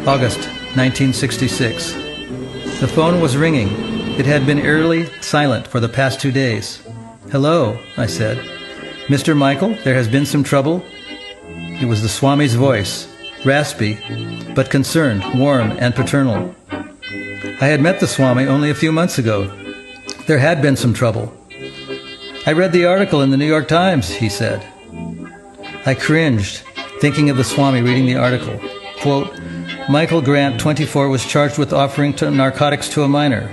August 1966. The phone was ringing. It had been eerily silent for the past 2 days. "Hello," I said. "Mr. Michael, there has been some trouble?" It was the Swami's voice, raspy, but concerned, warm, and paternal. I had met the Swami only a few months ago. There had been some trouble. "I read the article in the New York Times," he said. I cringed, thinking of the Swami reading the article. Quote, "Michael Grant, 24, was charged with offering narcotics to a minor."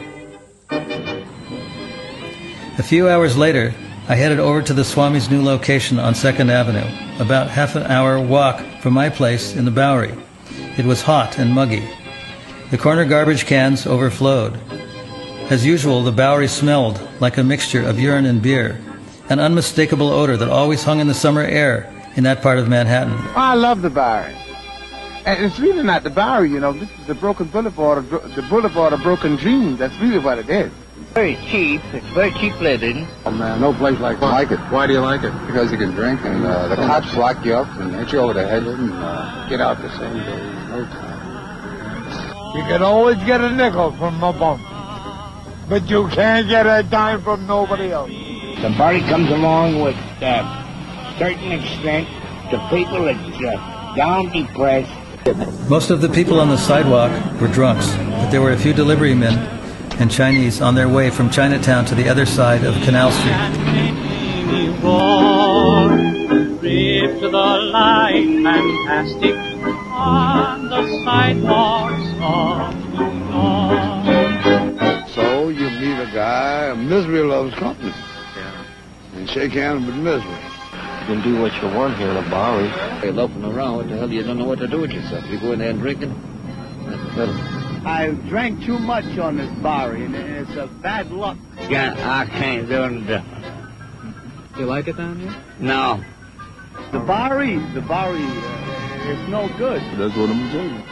A few hours later, I headed over to the Swami's new location on 2nd Avenue, about half an hour walk from my place in the Bowery. It was hot and muggy. The corner garbage cans overflowed. As usual, the Bowery smelled like a mixture of urine and beer, an unmistakable odor that always hung in the summer air in that part of Manhattan. I love the Bowery. And it's really not the Bowery, you know. This is the broken boulevard, the boulevard of broken dreams. That's really what it is. Very cheap. It's very cheap living. Oh man, no place like it. Why do you like it? Because you can drink and the cops lock you up and hit you over the head and get out the same day. No time. You can always get a nickel from a bum, but you can't get a dime from nobody else. The body comes along with certain extent to people that's down depressed. Most of the people on the sidewalk were drunks, but there were a few delivery men and Chinese on their way from Chinatown to the other side of Canal Street. Drift the light fantastic on the sidewalks of New York. So you meet a guy, misery loves company. Yeah. And shake hands with misery. You can do what you want here in a Bowery. You're loafing around, what the hell, you don't know what to do with yourself. You go in there and drinking. I drank too much on this Bowery, and it's a bad luck. Yeah, I can't do it. You like it down here? No. The Bowery, it's no good. That's what I'm saying.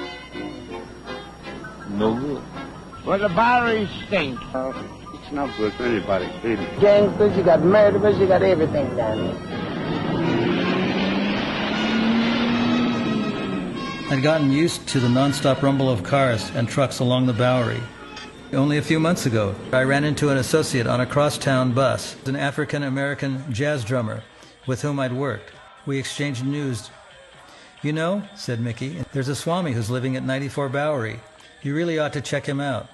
No good. Well, the Bowery stinks. It's not good for anybody, really. Gangsters, you got murderers, you got everything down here. I'd gotten used to the non-stop rumble of cars and trucks along the Bowery. Only a few months ago, I ran into an associate on a crosstown bus, an African-American jazz drummer with whom I'd worked. We exchanged news. "You know," said Mickey, "there's a Swami who's living at 94 Bowery. You really ought to check him out."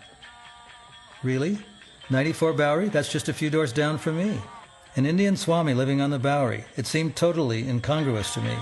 "Really? 94 Bowery? That's just a few doors down from me." An Indian Swami living on the Bowery. It seemed totally incongruous to me.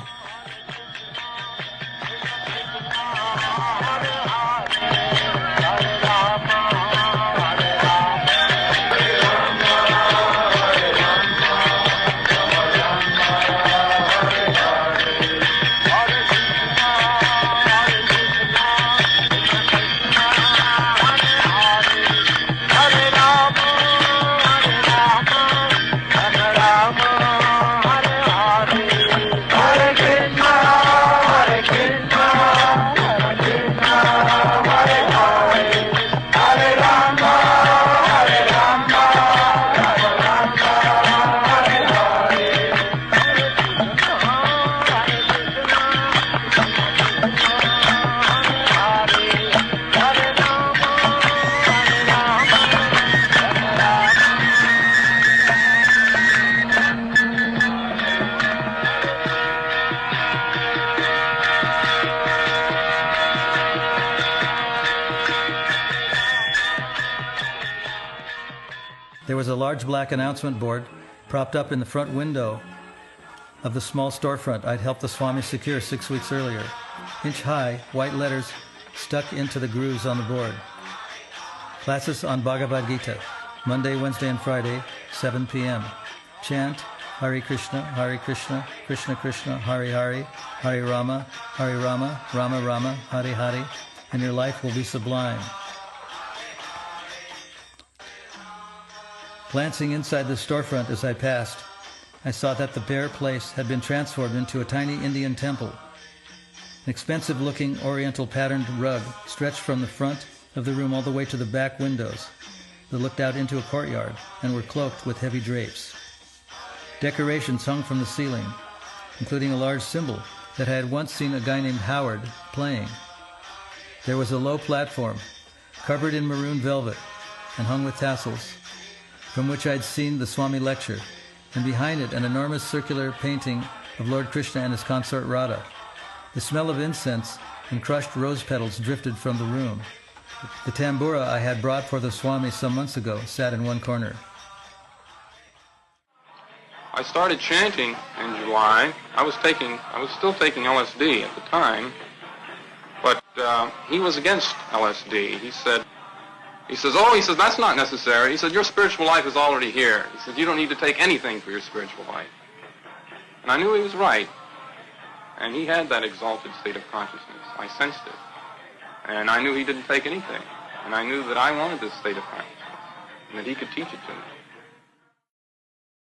There was a large black announcement board propped up in the front window of the small storefront I'd helped the Swami secure 6 weeks earlier. Inch-high, white letters stuck into the grooves on the board. Classes on Bhagavad Gita, Monday, Wednesday, and Friday, 7 p.m. Chant, Hare Krishna, Krishna Krishna, Hare Hare, Hare Rama, Rama Rama, Hare Hare, and your life will be sublime. Glancing inside the storefront as I passed, I saw that the bare place had been transformed into a tiny Indian temple. An expensive-looking oriental patterned rug stretched from the front of the room all the way to the back windows that looked out into a courtyard and were cloaked with heavy drapes. Decorations hung from the ceiling, including a large cymbal that I had once seen a guy named Howard playing. There was a low platform, covered in maroon velvet and hung with tassels, from which I'd seen the Swami lecture, and behind it an enormous circular painting of Lord Krishna and his consort Radha. The smell of incense and crushed rose petals drifted from the room. The tambura I had brought for the Swami some months ago sat in one corner. I started chanting in July. I was still taking LSD at the time, but he was against LSD. He says, that's not necessary. He said, your spiritual life is already here. He said, you don't need to take anything for your spiritual life. And I knew he was right. And he had that exalted state of consciousness. I sensed it. And I knew he didn't take anything. And I knew that I wanted this state of consciousness, and that he could teach it to me.